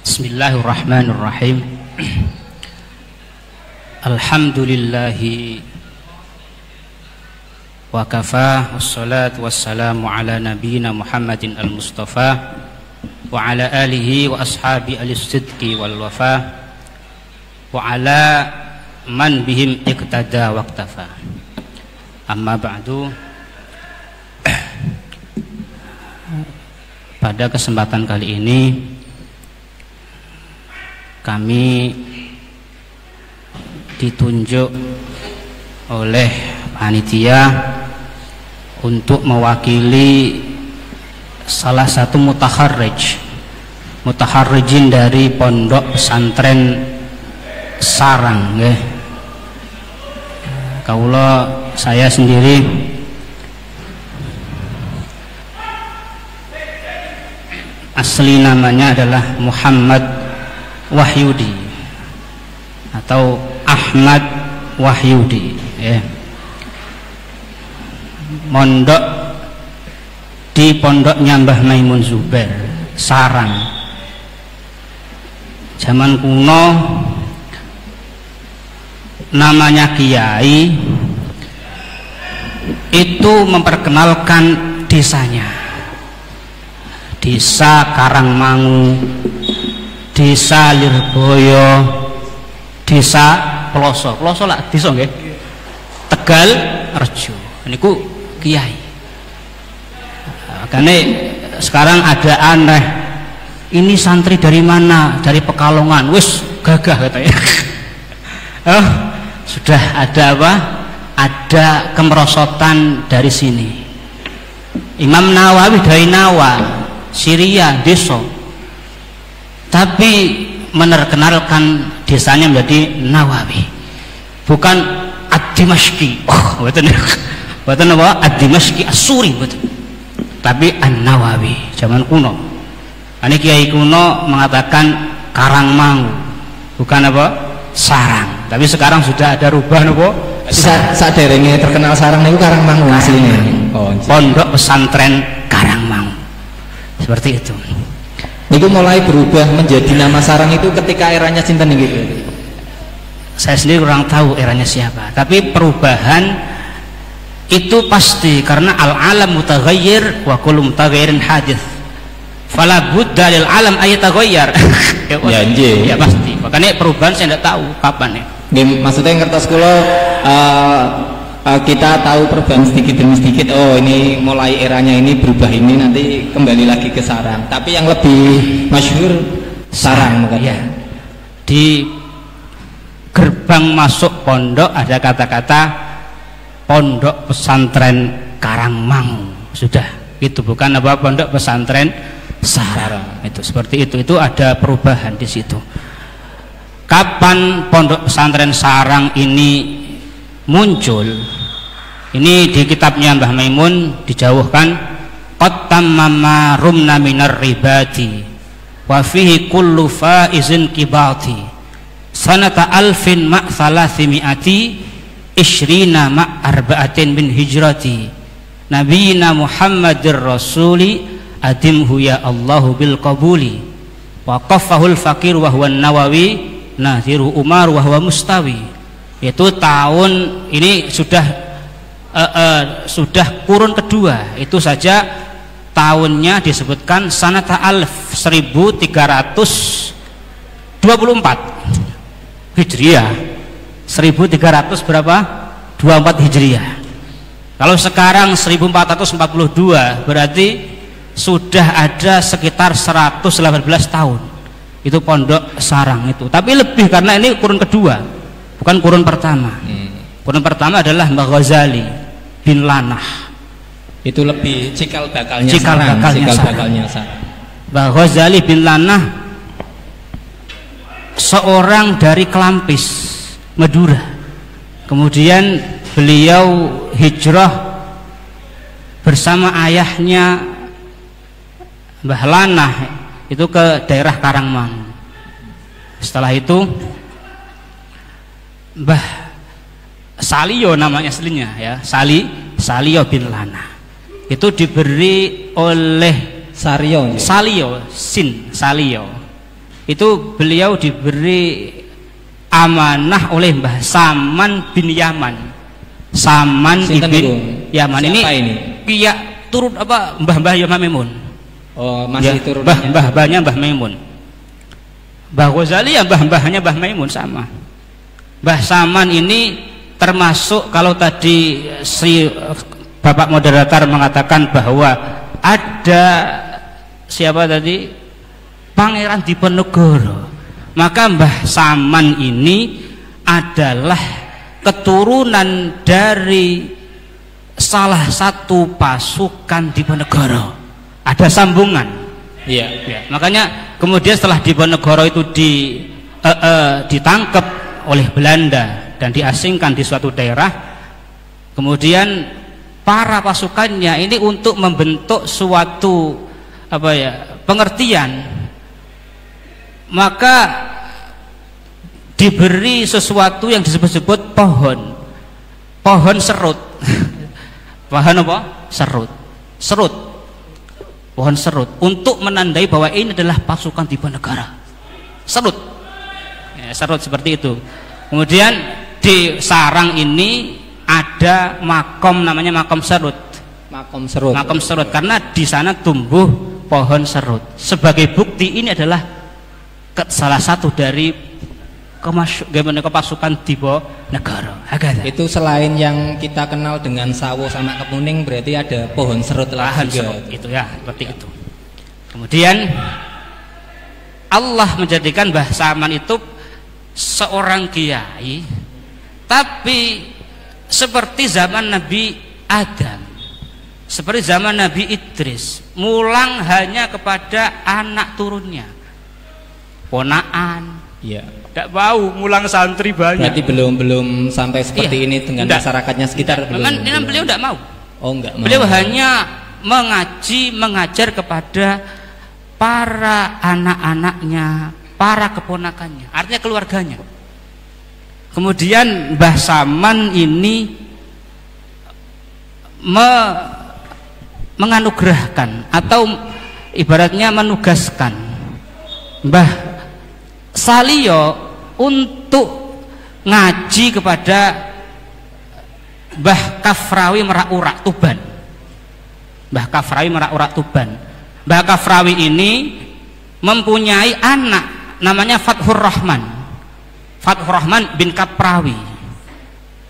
Bismillahirrahmanirrahim. Alhamdulillahi wa kafa, wassalatu wassalamu ala nabiyyina Muhammadin al-Mustafa wa ala alihi wa ashabi al-sidqi wal wafa wa ala man bihim iqtada waqtafa. Amma ba'du. Pada kesempatan kali ini kami ditunjuk oleh panitia untuk mewakili salah satu mutaharrijin dari pondok pesantren Sarang, Kaula saya sendiri asli namanya adalah Muhammad Wahyudi atau Ahmad Wahyudi, mondok di pondoknya Mbah Maimun Zubair Sarang. Zaman kuno namanya kiai itu memperkenalkan desanya. Desa Karangmangu, Desa Lirboyo, Desa Ploso lah desa nggih. Tegal Rejo. Niku kiai. Makanya sekarang ada aneh. Ini santri dari mana? Dari Pekalongan. Wis gagah katanya. Sudah ada apa? Ada kemerosotan dari sini. Imam Nawawi dari Nawa, Syria, desa. Tapi menerkenalkan desanya menjadi Nawawi, bukan Ad-Dimashqi. Bukan apa? Ad-Dimashqi As-Suri, betul. Tapi An-Nawawi zaman kuno. Ini kiai kuno mengatakan Karangmangu, bukan apa? Sarang. Tapi sekarang sudah ada rubah apa? Saderenge terkenal Sarang niku Karangmangu aslinya. Pondok pesantren Karangmangu. Seperti itu. Niku mulai berubah menjadi nama Sarang itu ketika eranya sinten gitu. Saya sendiri kurang tahu eranya siapa, tapi perubahan itu pasti karena al-alam mutaghayyir wa kullu mutaghayyirin hadits. Fala budda lil alam ayataghayyar. Ya pasti. Makanya perubahan saya tidak tahu kapan ya. Maksudnya ngertos kula kita tahu perubahan sedikit demi sedikit. Oh, ini mulai eranya ini berubah, ini nanti kembali lagi ke Sarang. Tapi yang lebih masyhur Sarang ya. Di gerbang masuk pondok ada kata-kata pondok pesantren Karangmangu. Sudah, itu bukan apa pondok pesantren Sarang. Itu seperti itu. Itu ada perubahan di situ. Kapan pondok pesantren Sarang ini muncul? Ini di kitabnya Mbah Maimun dijauhkan qad tamma rumna minar ribati wa fihi kullu faizin kibati sanata alfin ma' thalathimi'ati ishrina ma' arba'atin min hijrati nabiyina Muhammadir rasuli adimhu ya Allahu bil qabuli wa qaffahul fakir wa huwa Nawawi nadhiru Umar wa huwa mustawi. Itu tahun ini sudah kurun kedua. Itu saja tahunnya disebutkan sanata alf 1324 Hijriah. 1300 berapa? 24 Hijriah. Kalau sekarang 1442 berarti sudah ada sekitar 118 tahun. Itu pondok Sarang itu. Tapi lebih karena ini kurun kedua, bukan kurun pertama. Kurun pertama adalah Mbah Ghazali bin Lanah. Itu lebih cikal bakalnya Sarang. Mbah Ghazali bin Lanah seorang dari Kelampis, Madura. Kemudian beliau hijrah bersama ayahnya Mbah Lanah itu ke daerah Karangmangu. Setelah itu Mbah Salio namanya aslinya ya, Salio bin Lanah itu diberi oleh Salio itu beliau diberi amanah oleh Mbah Saman bin Yaman. Saman ibn Yaman. Siapa ini? Iya, turun apa mbah-mbah ya Maimun. Oh, masih Ya, turun. mbah-mbahnya Mbah Maimun. Mbah Ghazali ya mbah-mbahnya Mbah Maimun sama. Mbah Saman ini termasuk, kalau tadi si Bapak moderator mengatakan bahwa ada siapa tadi, Pangeran Diponegoro, maka Mbah Saman ini adalah keturunan dari salah satu pasukan Diponegoro, ada sambungan. Iya. Ya, makanya kemudian setelah Diponegoro itu ditangkap oleh Belanda dan diasingkan di suatu daerah, kemudian para pasukannya ini untuk membentuk suatu pengertian, maka diberi sesuatu yang disebut-sebut pohon serut. Pohon apa? Serut, pohon serut, untuk menandai bahwa ini adalah pasukan Diponegoro. Serut ya, serut seperti itu. Kemudian di sarang ini ada makom, namanya makom serut. Makom serut karena di sana tumbuh pohon serut. Sebagai bukti ini adalah salah satu dari pasukan Diponegoro. Itu selain yang kita kenal dengan sawo sama kemuning, berarti ada pohon serut lahan juga. Itu ya, seperti itu. Kemudian Allah menjadikan Mbah Saman itu seorang kiai, tapi seperti zaman Nabi Adam, seperti zaman Nabi Idris, mulang hanya kepada anak turunnya, ponaan. Iya. Tidak mau mulang santri banyak. Berarti belum sampai seperti ini dengan masyarakatnya sekitar. Memang beliau tidak mau. Oh, enggak mau. Beliau hanya mengajar kepada para anak-anaknya, para keponakannya, artinya keluarganya. Kemudian Mbah Saman ini menganugerahkan atau ibaratnya menugaskan Mbah Salio untuk ngaji kepada Mbah Kafrawi Merak-Urak Tuban. Mbah Kafrawi Merak-Urak Tuban. Mbah Kafrawi ini mempunyai anak namanya Fathur Rahman. Fathur Rahman bin Kaprawi.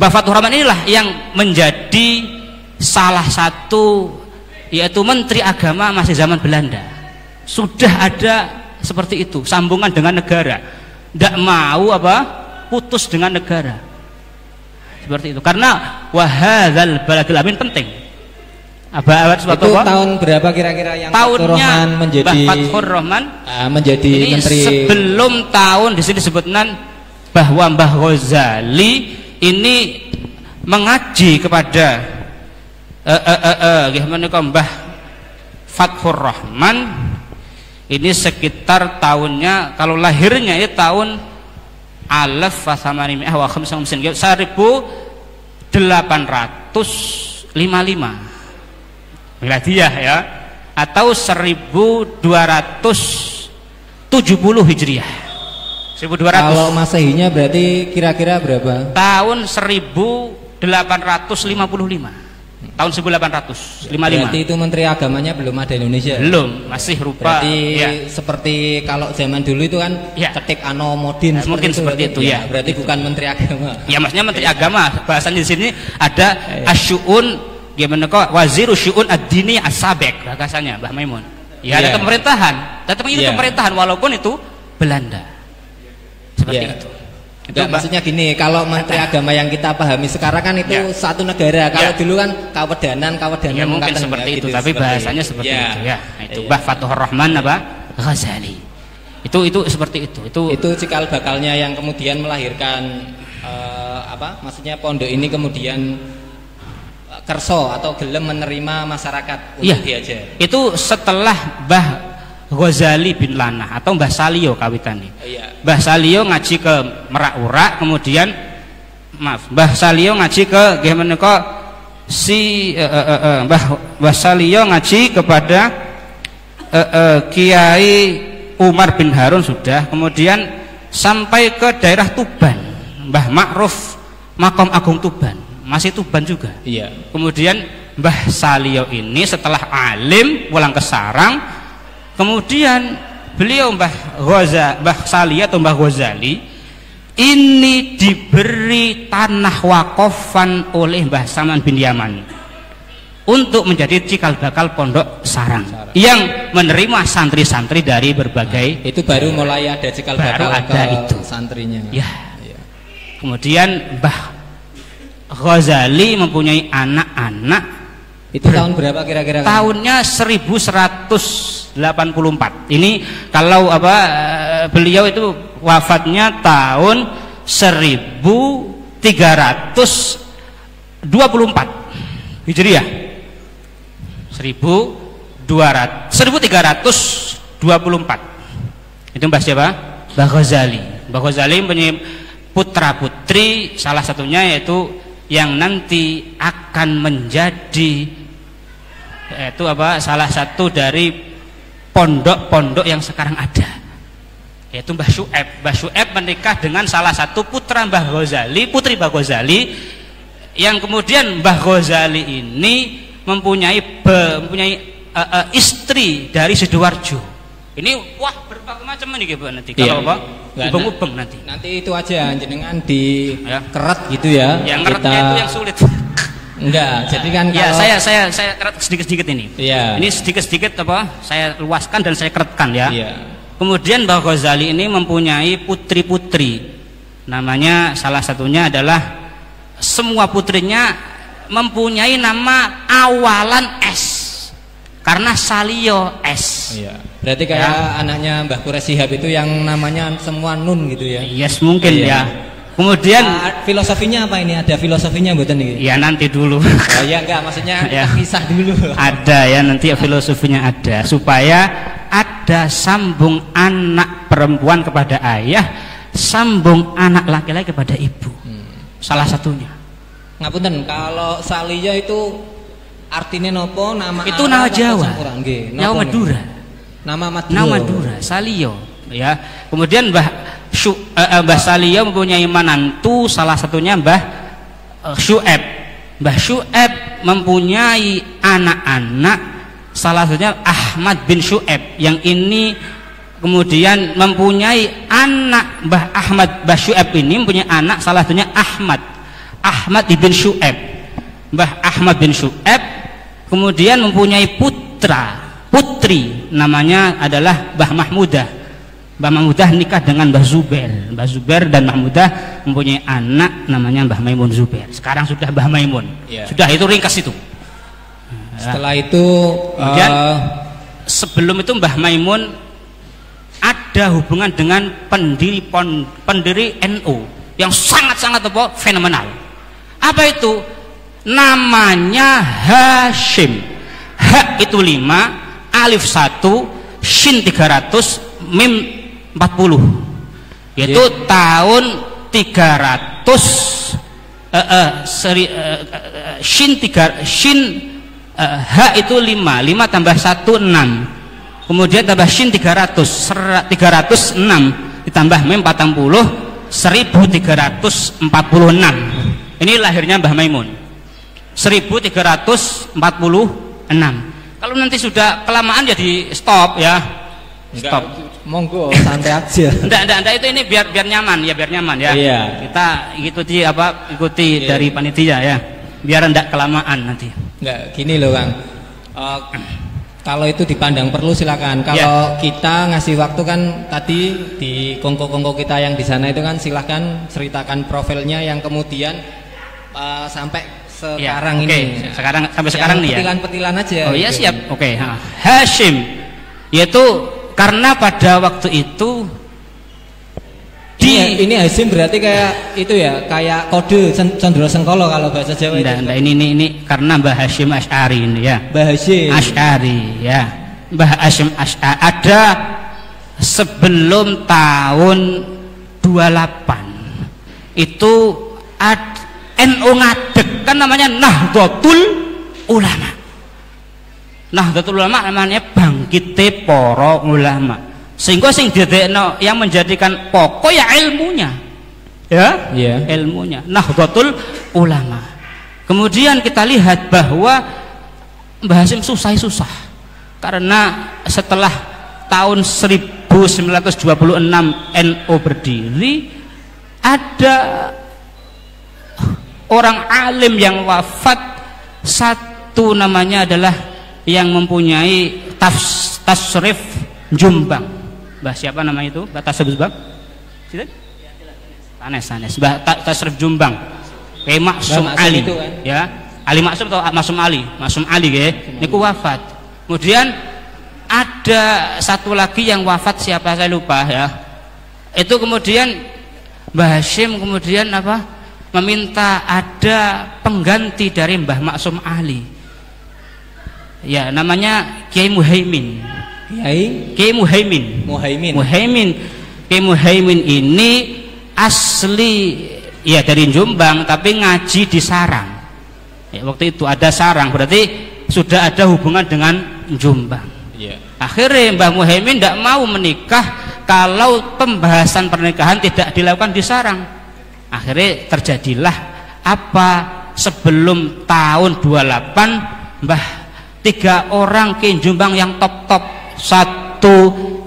Mbah Fathur Rahman inilah yang menjadi salah satu, yaitu Menteri Agama masih zaman Belanda. Sudah ada seperti itu, sambungan dengan negara. Tidak mau putus dengan negara. Seperti itu. Karena wahadzal baladil amin penting. Itu tahun berapa kira-kira yang Fathur Rahman menjadi Fathur Rahman menjadi ini menteri? Sebelum tahun di sini disebutkan bahwa Mbah Ghazali ini mengaji kepada Mbah Fathur Rahman ini sekitar tahunnya, kalau lahirnya itu tahun 1855 Miladiah ya, atau 1270 Hijriah. 1200. Kalau Masehinya berarti kira-kira berapa? Tahun 1855. Tahun 1855. Berarti itu Menteri Agamanya belum ada Indonesia? Belum, masih rupa. Berarti ya, seperti kalau zaman dulu itu kan ya, Ketik Anomodin mungkin seperti itu ya. Berarti bukan Menteri Agama. Ya, maksudnya Menteri Agama. Bahasanya di sini ada asyuun, gimana kok, Waziru Syu'un Ad-Dini As-Sabek, bahasanya Mbah Maimun. Ya, ada pemerintahan. Tetap itu pemerintahan walaupun itu Belanda. Seperti itu. Enggak, maksudnya gini, kalau Menteri Agama yang kita pahami sekarang kan itu satu negara. Kalau dulu kan kawedanan ya, mungkin seperti itu, tapi bahasanya seperti itu ya. Nah, itu Mbah Fathur Rahman Ghazali. Itu seperti itu. Itu cikal bakalnya yang kemudian melahirkan maksudnya pondok ini kemudian kerso atau gelem menerima masyarakat untuk diajar. Itu setelah Mbah Ghazali bin Lanah atau Mbah Salio kawitane. Mbah Salio ngaji ke Merak-Urak, kemudian Mbah Salio ngaji ke Mbah Salio ngaji kepada Kiai Umar bin Harun sudah, kemudian sampai ke daerah Tuban, Mbah Ma'ruf Makom Agung Tuban, masih Tuban juga. Iya. Kemudian Mbah Saliyo ini setelah alim pulang ke Sarang, kemudian beliau Mbah Saliyo atau Mbah Ghazali ini diberi tanah wakofan oleh Mbah Saman bin Yaman untuk menjadi cikal bakal pondok Sarang yang menerima santri-santri dari berbagai. Itu baru mulai ada cikal bakal ada itu santrinya. Ya. Kemudian Mbah Ghazali mempunyai anak-anak. Itu tahun berapa kira-kira? Tahunnya 1184. Ini kalau beliau itu wafatnya tahun 1324 Hijriah. 1324. Itu Mbah siapa? Mbah Ghazali. Mbah Ghazali mempunyai putra putri, salah satunya yaitu yang nanti akan menjadi salah satu dari pondok-pondok yang sekarang ada, yaitu Mbah Syu'aib. Mbah Syu'aib menikah dengan salah satu putra Mbah Ghazali, putri Mbah Ghazali, yang kemudian Mbah Ghazali ini mempunyai istri dari Sidoarjo. Ini wah berbagai macam ini nanti kalau ubeng-ubeng nanti. Nanti itu aja jenengan di keret gitu ya. Yang keretnya itu yang sulit. Enggak, jadi kan kalau saya keret sedikit-sedikit ini. Iya. Ini sedikit-sedikit saya luaskan dan saya keretkan ya. Iya. Kemudian Mbah Ghazali ini mempunyai putri-putri. Namanya salah satunya adalah, semua putrinya mempunyai nama awalan S karena Saliyo S. Iya. Berarti kayak anaknya Mbah Quraish Shihab itu yang namanya semua nun gitu ya. Yes, mungkin ya. Kemudian filosofinya apa ini? Ada filosofinya mboten iki? Ya nanti dulu. Oh ya enggak, maksudnya kisah dulu. Ada ya, nanti filosofinya ada, supaya ada sambung anak perempuan kepada ayah, sambung anak laki-laki kepada ibu. Salah satunya. Ngapunten, kalau Saliyo itu artinya nopo? Nama itu nama Jawa. Nama Madura. Nama Madura, Saliyo ya. Kemudian Mbah Saliyo mempunyai menantu, salah satunya Mbah Syu'aib. Mbah Syu'aib mempunyai anak-anak, salah satunya Ahmad bin Syu'aib, yang ini kemudian mempunyai anak Mbah Syu'aib ini mempunyai anak, salah satunya Ahmad bin Syu'aib. Mbah Ahmad bin Syu'aib kemudian mempunyai putri, namanya adalah Mbah Mahmudah. Mbah Mahmudah nikah dengan Mbah Zubair. Mbah Zubair dan Mahmudah mempunyai anak namanya Mbah Maimun Zubair. Sekarang sudah Mbah Maimun. Sudah, itu ringkas itu. Setelah itu kemudian sebelum itu Mbah Maimun ada hubungan dengan pendiri NU yang sangat-sangat fenomenal. Apa itu? Namanya Hashim. H itu 5, alif 1, shin 300, mim 40. Yaitu tahun 300 shin H itu 5 tambah 1 6. Kemudian tambah shin 306 ditambah mim 40, 1346. Ini lahirnya Mbah Maimun 1346. Kalau nanti sudah kelamaan ya di stop ya. Stop. Monggo santai aja. Enggak itu ini biar nyaman ya, Iya. Kita ikuti dari panitia ya. Biar enggak kelamaan nanti. Enggak, gini loh Kang. Kalau itu dipandang perlu silakan. Kalau kita ngasih waktu kan tadi di kongko-kongko kita yang di sana itu kan silahkan ceritakan profilnya yang kemudian sampai sekarang ini. Sekarang sampai sekarang nih ya. Petilan-petilan aja. Oh iya gitu. Siap. Oke. Hashim, yaitu karena pada waktu itu ini Hashim berarti kayak itu ya, kayak kode Condro Sengkolo kalau bahasa Jawa. Enggak, ini karena Mbah Hashim Asy'ari ini ya. Mbah Hashim Asy'ari ya. Mbah Hashim Asy'ari ada sebelum tahun 28 itu NU ngadeg kan, namanya Nahdlatul Ulama. Nahdlatul Ulama namanya bangkite para ulama. Sehingga sing didekno yang menjadikan pokok ya ilmunya. Ya, ilmunya. Nahdlatul Ulama. Kemudian kita lihat bahwa Mbah Hasyim susah karena setelah tahun 1926 NU berdiri, ada orang alim yang wafat, satu namanya adalah yang mempunyai tasrif Jombang. Mbah siapa namanya itu? Mbah tasrif Jombang? Sanes. Mbah tasrif Jombang. Maksum Ali itu, kan? Ya, Ali Maksum atau Maksum Ali? Maksum Ali nggih. Niku wafat. Kemudian ada satu lagi yang wafat, siapa saya lupa ya. Itu kemudian Mbah Hasyim kemudian meminta ada pengganti dari Mbah Maksum Ali. Ya, namanya Kiai Muhaimin. Kiai Muhaimin. Kiai Muhaimin ini asli ya dari Jombang tapi ngaji di Sarang. Ya, waktu itu ada Sarang, berarti sudah ada hubungan dengan Jombang. Yeah. Akhirnya Mbah Muhaimin tidak mau menikah kalau pembahasan pernikahan tidak dilakukan di Sarang. Akhirnya terjadilah sebelum tahun 28 Mbah 3 orang Kiai Jombang yang top. 1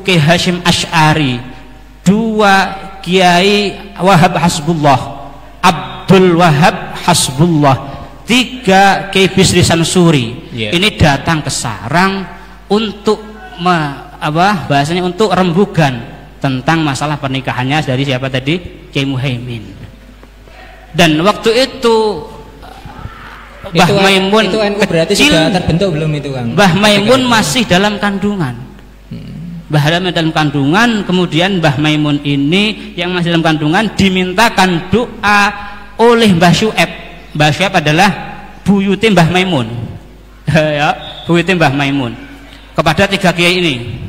Kiai Hasyim Asy'ari, 2 Kiai Wahab Hasbullah, Abdul Wahab Hasbullah, 3 Kiai Bisri Sansuri. Ini datang ke Sarang untuk bahasanya untuk rembugan tentang masalah pernikahannya dari siapa tadi? Kiai Muhaimin. Dan waktu itu Mbah Maimun itu berarti kecil, sudah terbentuk belum itu, Kang? Mbah Maimun masih dalam kandungan. Dalam kandungan, kemudian Mbah Maimun ini yang masih dalam kandungan dimintakan doa oleh Mbah Syu'aib. Mbah Syu'aib adalah buyute Mbah Maimun. Ya, buyute Mbah Maimun kepada 3 kiai ini.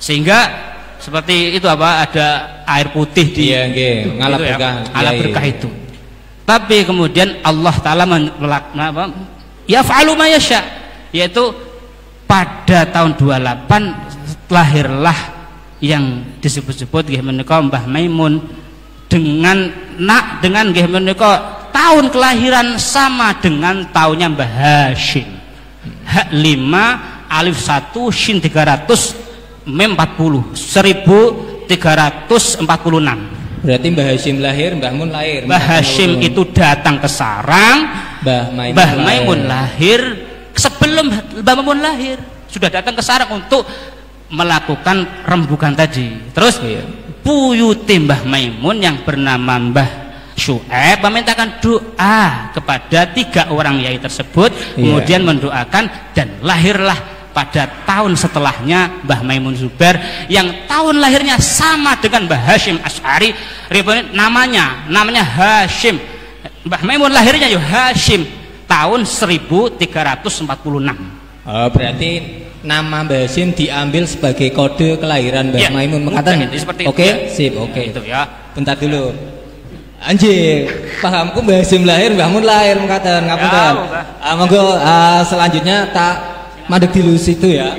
Sehingga seperti itu ada air putih di ngalap berkah itu. Tapi kemudian Allah Ta'ala yaf'alu ma yasha, yaitu pada tahun 28 lahirlah yang disebut-sebut nggih menika Mbah Maimun dengan nggih menika tahun kelahiran sama dengan tahunnya Mbah Hasyim. Hak 5 alif 1 shin 300 mem 40 1346. Berarti Mbah Hasyim lahir, Mbah Mun lahir. Mbah Hasyim itu datang ke Sarang, Mbah Maimun lahir. Sebelum Mbah Maimun lahir sudah datang ke Sarang untuk melakukan rembugan tadi. Terus buyute Mbah Maimun yang bernama Mbah Syu'aib memintakan doa kepada 3 orang yai tersebut, kemudian mendoakan dan lahirlah pada tahun setelahnya Mbah Maimun Zubair yang tahun lahirnya sama dengan Mbah Hasyim Asy'ari. Namanya Hasyim. Mbah Maimun lahirnya Hasyim tahun 1346. Berarti nama Mbah Hasyim diambil sebagai kode kelahiran Mbah Maimun mengatakan. Oke, sip, oke. Itu ya. Bentar dulu. Anjir, pahamku Mbah Hasyim lahir, Mbah Mun lahir mengatakan ngapunten. Monggo selanjutnya tak madeg di situ ya,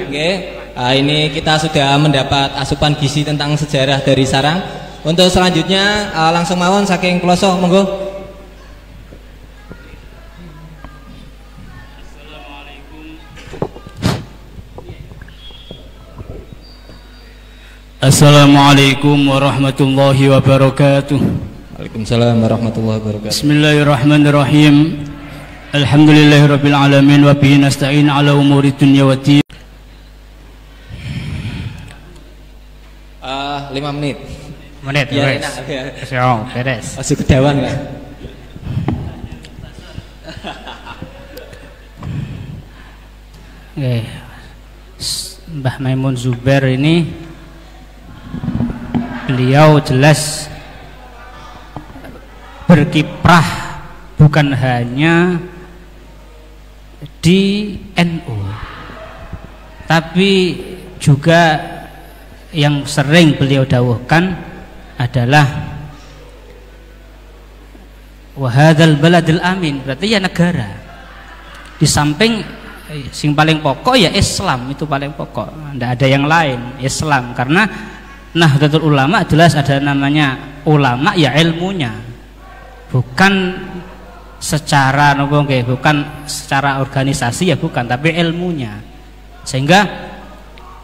ini kita sudah mendapat asupan gizi tentang sejarah dari Sarang. Untuk selanjutnya langsung mawon saking Kloso, monggo. Assalamualaikum warahmatullahi wabarakatuh. Waalaikumsalam warahmatullahi wabarakatuh. Bismillahirrahmanirrahim. Alhamdulillahirabbil alamin wa bihi nasta'in ala umuri dunya waddin. 5 menit. Ya, beres. Masih kedawan kan? Mbah Maimun Zubair ini beliau jelas berkiprah bukan hanya di NU tapi juga yang sering beliau dawuhkan adalah wahadzal baladil amin, berarti ya negara. Di samping sing paling pokok ya Islam, itu paling pokok, tidak ada yang lain, Islam. Karena Nahdlatul Ulama jelas ada namanya ulama ya ilmunya, bukan secara bukan secara organisasi ya bukan, tapi ilmunya. Sehingga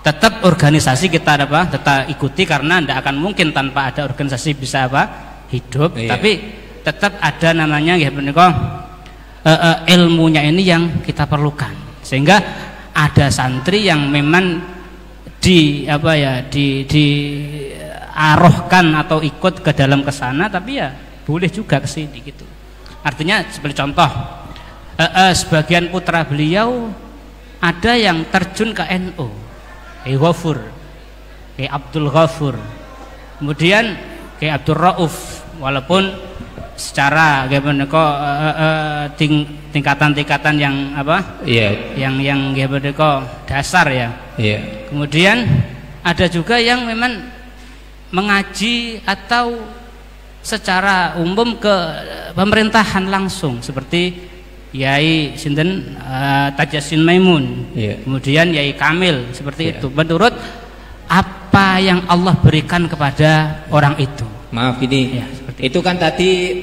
tetap organisasi kita tetap ikuti, karena tidak akan mungkin tanpa ada organisasi bisa hidup. Iya. Tapi tetap ada namanya ya ilmunya ini yang kita perlukan. Sehingga ada santri yang memang diarahkan atau ikut ke dalam kesana, tapi ya boleh juga ke sini gitu. Artinya seperti contoh, sebagian putra beliau ada yang terjun ke NU, Ghafur, kayak Abdul Ghafur, kemudian kayak Abdul Rauf, walaupun secara tingkatan-tingkatan yang yang dasar ya. Yeah. Kemudian ada juga yang memang mengaji atau secara umum ke pemerintahan langsung, seperti Yai Sinten Tajasin Maimun, yeah. Kemudian Yai Kamil, seperti itu. Menurut apa yang Allah berikan kepada orang itu. Maaf ini, ya, itu kan tadi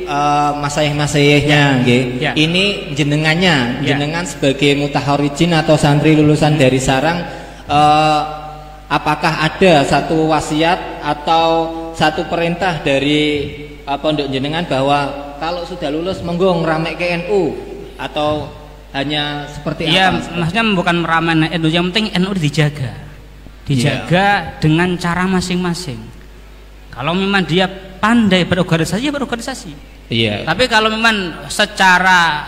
masayih-masayihnya, ya. Ini jenengannya, ya. Jenengan sebagai mutaharijin atau santri lulusan dari Sarang, apakah ada satu wasiat atau satu perintah dari pondok jenengan bahwa kalau sudah lulus monggo ngeramek ke NU, atau hanya seperti ya, apa? Maksudnya bukan meramek NU, yang penting NU dijaga ya. Dengan cara masing-masing. Kalau memang dia pandai berorganisasi ya berorganisasi. Iya. Tapi kalau memang secara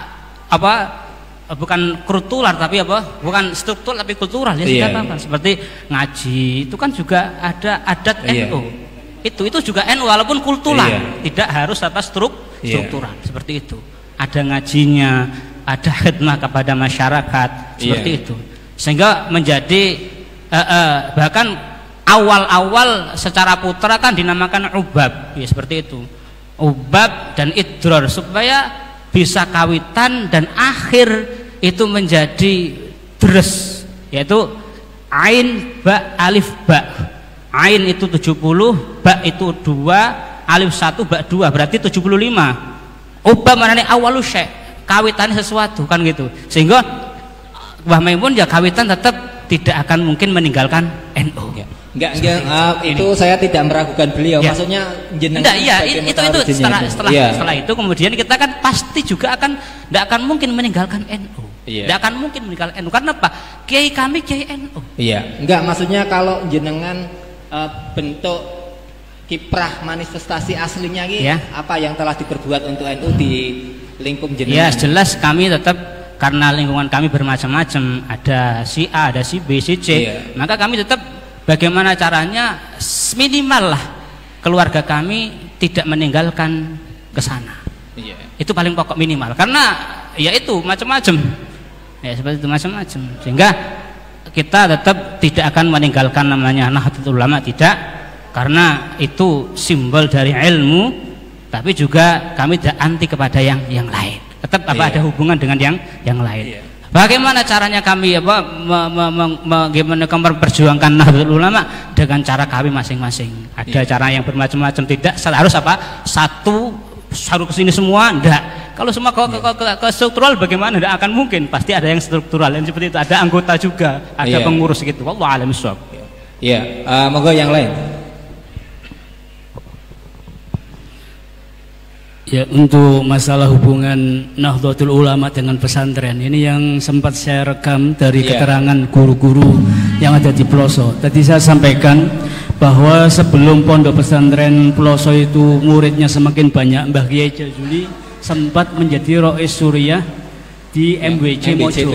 bukan kultural tapi bukan struktur tapi kultural ya tidak apa-apa. Seperti ngaji itu kan juga ada adat NU. Itu juga NU walaupun kultural, tidak harus struktural seperti itu. Ada ngajinya, ada khidmah kepada masyarakat seperti itu. Sehingga menjadi bahkan awal-awal secara putra kan dinamakan ubab, ya seperti itu. Ubab dan idror supaya bisa kawitan dan akhir itu menjadi dres, yaitu ain ba alif ba. Ain itu 70, ba itu 2, alif 1 ba 2, berarti 75. Ubab maknanya awalu syai', kawitan sesuatu kan gitu. Sehingga Mbah Maimun ya kawitan tetap tidak akan mungkin meninggalkan NU. Enggak, itu saya tidak meragukan beliau. Ya. Maksudnya jenengan itu setelah itu kemudian kita kan pasti juga tidak akan mungkin meninggalkan NU. Tidak akan mungkin meninggalkan NU. Karena apa? Kiai kami kiai NU. Iya. Enggak, maksudnya kalau jenengan bentuk kiprah manifestasi aslinya apa yang telah diperbuat untuk NU di lingkup jenengan? Ya, jelas kami tetap, karena lingkungan kami bermacam-macam, ada si A, ada si B, si C, maka kami tetap bagaimana caranya minimal lah keluarga kami tidak meninggalkan ke sana. Itu paling pokok minimal. Karena ya itu macam-macam. Ya seperti itu macam-macam. Sehingga kita tetap tidak akan meninggalkan namanya Nahdlatul Ulama, tidak. Karena itu simbol dari ilmu, tapi juga kami tidak anti kepada yang lain. Tetap ada hubungan dengan yang lain. Bagaimana caranya kami memperjuangkan Nahdlatul Ulama dengan cara kami masing-masing. Ada cara yang bermacam-macam, tidak harus satu ke sini semua, enggak. Kalau semua ke struktural bagaimana? Enggak akan mungkin. Pasti ada yang struktural yang seperti itu. Ada anggota juga, ada pengurus gitu. Wallahu a'lam bishawab. Iya, monggo yang lain. Ya, untuk masalah hubungan Nahdlatul Ulama dengan pesantren ini yang sempat saya rekam dari keterangan guru-guru yang ada di Ploso. Tadi saya sampaikan bahwa sebelum pondok pesantren Ploso itu muridnya semakin banyak, Mbah Kiai Jazuli sempat menjadi Rois Suriah di MWC Mojo.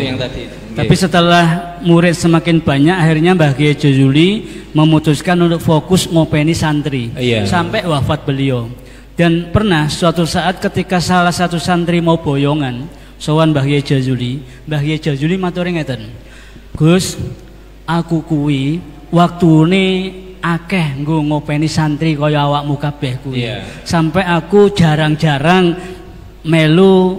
Tapi setelah murid semakin banyak, akhirnya Mbah Kiai Jazuli memutuskan untuk fokus ngopeni santri sampai wafat beliau. Dan pernah suatu saat ketika salah satu santri mau boyongan sowan Mbah Kiai Jazuli, Mbah Kiai Jazuli maturi ngeten, Gus, aku kuwi waktune akeh nggo ngopeni santri kaya awakmu kabeh kuwi. Sampai aku jarang-jarang melu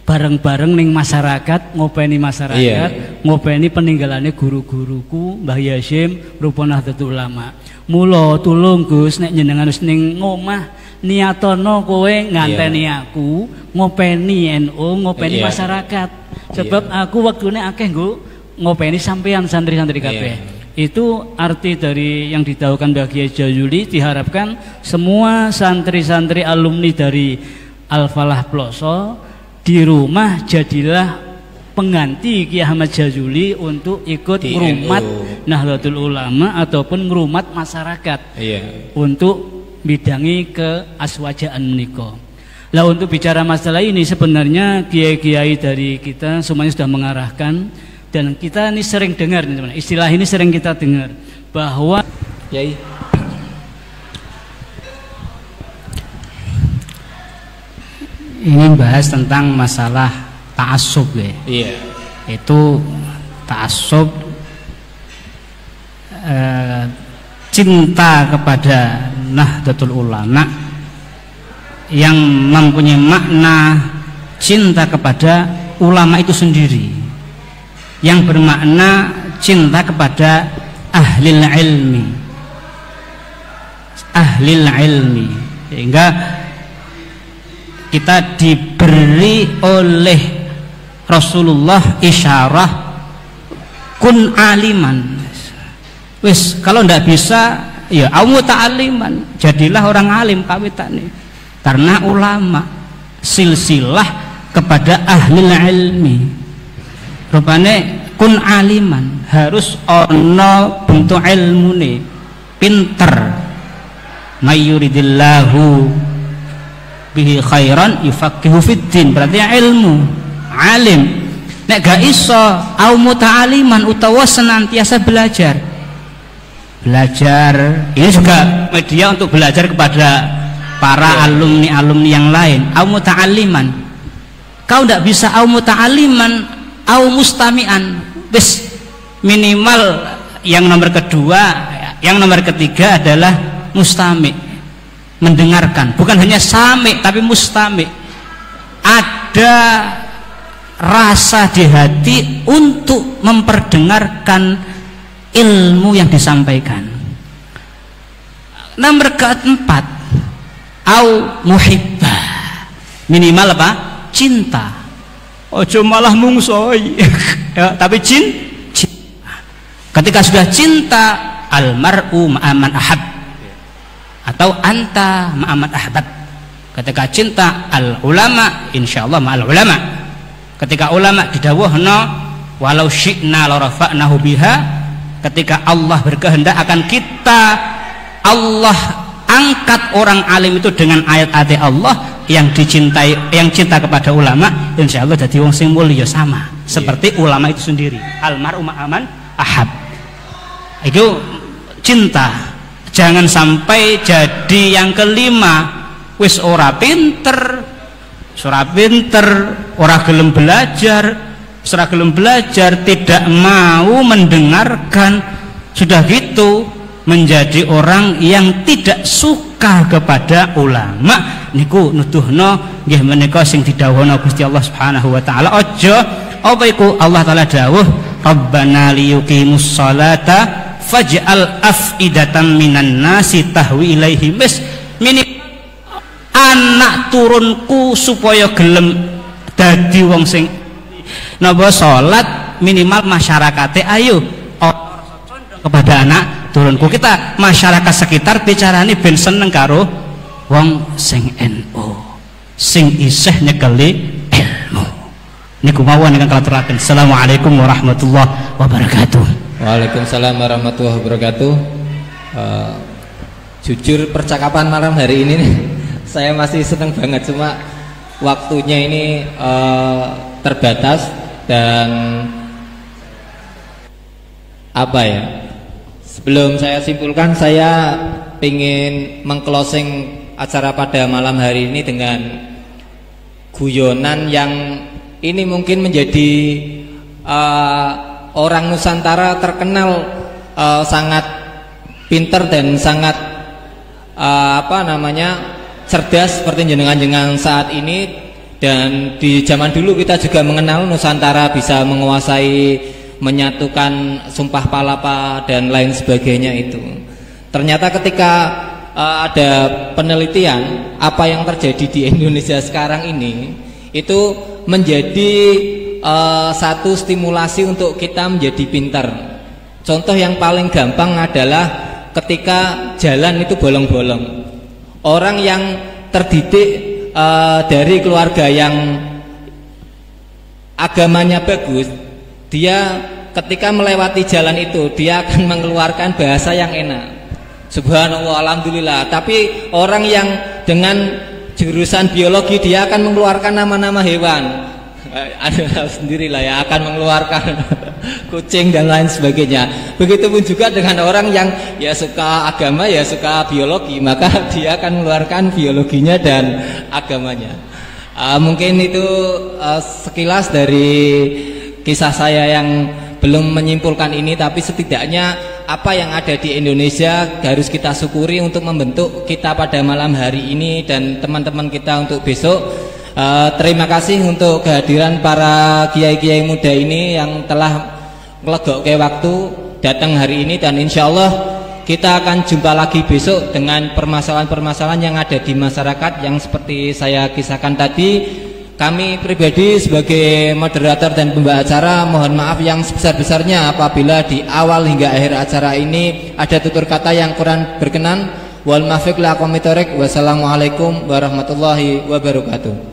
bareng-bareng ning masyarakat, ngopeni masyarakat, ngopeni peninggalannya guru-guruku Mbah Yasim rupa Nahdlatul Ulama. Mula tulung Gus nek jenengan wis ning ngomah niatono kowe nganteni aku ngopeni NU, ngopeni masyarakat. Sebab aku waktune akeh nggo ngopeni sampean santri-santri kabeh. Itu arti dari yang didhawuhkan Mbah Kiai Jayuli, diharapkan semua santri-santri alumni dari Al-Falah Ploso di rumah jadilah pengganti Kiai Ahmad Jayuli untuk ikut ngrumat Nahdlatul Ulama ataupun ngrumat masyarakat untuk bidangi ke aswajaan menika. Lah untuk bicara masalah ini sebenarnya kiai-kiai dari kita semuanya sudah mengarahkan, dan kita ini sering dengar nih, istilah ini sering kita dengar bahwa ini bahas tentang masalah ta'assub ya. Itu ta'assub, cinta kepada Nahdlatul Ulama yang mempunyai makna cinta kepada ulama itu sendiri, yang bermakna cinta kepada ahlil ilmi, sehingga kita diberi oleh Rasulullah isyarah kun aliman. Wis kalau ndak bisa ya au muta'alliman, jadilah orang alim kawitane. Karena ulama silsilah kepada ahlil ilmi. Rupane kun aliman harus ono bentuk ilmune, pinter. Mayyuridillahu bihi khairan yufaqihu fiddin, berarti ilmu, alim. Nek gak iso au muta'aliman utawa senantiasa belajar. Ini juga media untuk belajar kepada para alumni-alumni yang lain. Au muta'aliman, kau ndak bisa au muta'aliman au mustami'an, wis minimal yang nomor kedua. Yang nomor ketiga adalah mustami', mendengarkan, bukan hanya sami tapi mustami', ada rasa di hati untuk memperdengarkan ilmu yang disampaikan. Nomor keempat, au muhibbah, minimal apa? Cinta. Ojo malah mungsoi ya, tapi cinta. Ketika sudah cinta, almar'u ma'aman ahab, atau anta ma'aman ahbab. Ketika cinta al ulama, insyaallah ma'al ulama. Ketika ulama didawuhna walau syi'na la rafa'nahu biha, ketika Allah berkehendak akan kita, Allah angkat orang alim itu dengan ayat-ayat Allah yang dicintai, yang cinta kepada ulama, insyaallah jadi wong sing mulya sama seperti ulama itu sendiri. Almar'u ma'aman ahab. Itu cinta. Jangan sampai jadi yang kelima, wis ora pinter, ora gelem belajar, tidak mau mendengarkan, sudah gitu menjadi orang yang tidak suka kepada ulama. Niku nuduhno nggih menika sing didhawuhna Gusti Allah Subhanahu wa taala. Aja apa iku Allah taala dawuh, Rabbana liyuqimus sholata faj'al af'idatan minan nasi tahwi ilaihim. Minimal anak turunku supaya gelem dadi wong sing napa salat, minimal masyarakate ayo kepada anak turunku. Kita masyarakat sekitar bicarane ben seneng karo wong sing NU, sing isih nyekeli ilmu. Niku mawon ingkang kula aturaken. Assalamualaikum warahmatullahi wabarakatuh. Waalaikumsalam warahmatullahi wabarakatuh. Jujur percakapan malam hari ini nih, saya masih seneng banget, cuma waktunya ini terbatas dan apa ya, sebelum saya simpulkan, saya ingin mengclosing acara pada malam hari ini dengan guyonan yang ini mungkin menjadi orang Nusantara terkenal sangat pinter dan sangat cerdas seperti jenengan-jenengan saat ini, Dan di zaman dulu kita juga mengenal Nusantara bisa menguasai, menyatukan Sumpah Palapa dan lain sebagainya itu. Ternyata ketika ada penelitian apa yang terjadi di Indonesia sekarang ini, itu menjadi satu stimulasi untuk kita menjadi pintar. Contoh yang paling gampang adalah ketika jalan itu bolong-bolong. Orang yang terdidik dari keluarga yang agamanya bagus, dia ketika melewati jalan itu dia akan mengeluarkan bahasa yang enak. Subhanallah, alhamdulillah. Tapi orang yang dengan jurusan biologi dia akan mengeluarkan nama-nama hewan. Anda sendirilah ya, akan mengeluarkan kucing dan lain sebagainya. Begitupun juga dengan orang yang ya suka agama, ya suka biologi, maka dia akan mengeluarkan biologinya dan agamanya. Mungkin itu sekilas dari kisah saya yang belum menyimpulkan ini, tapi setidaknya apa yang ada di Indonesia harus kita syukuri untuk membentuk kita pada malam hari ini dan teman-teman kita untuk besok. Terima kasih untuk kehadiran para kiai-kiai muda ini yang telah ngelegokke waktu datang hari ini, dan insya Allah kita akan jumpa lagi besok dengan permasalahan-permasalahan yang ada di masyarakat yang seperti saya kisahkan tadi. Kami pribadi sebagai moderator dan pembawa acara mohon maaf yang sebesar-besarnya apabila di awal hingga akhir acara ini ada tutur kata yang kurang berkenan. Wal muwaffiq. Wassalamualaikum warahmatullahi wabarakatuh.